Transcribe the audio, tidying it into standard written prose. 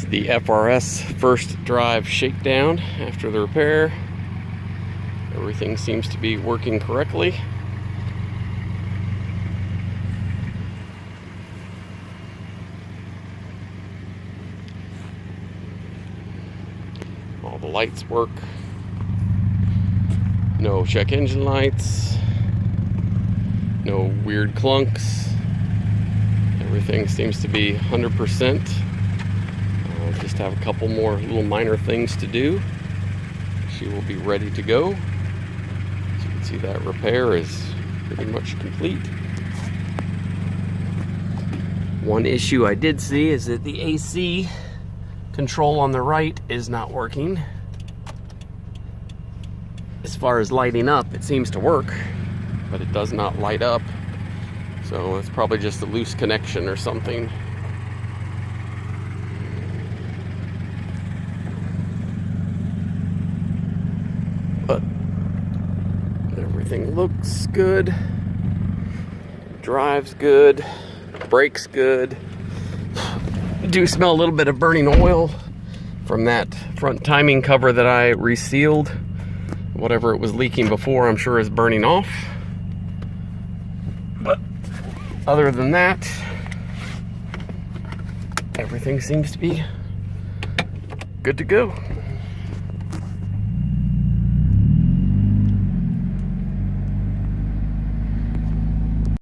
The FRS first drive shakedown after the repair. Everything seems to be working correctly. All the lights work. No check engine lights. No weird clunks. Everything seems to be 100%. Just have a couple more little minor things to do. She will be ready to go. As you can see, that repair is pretty much complete. One issue I did see is that the AC control on the right is not working. As far as lighting up, it seems to work, but it does not light up. So it's probably just a loose connection or something. But everything looks good, drives good, brakes good. I do smell a little bit of burning oil from that front timing cover that I resealed. Whatever it was leaking before, I'm sure is burning off. But other than that, everything seems to be good to go.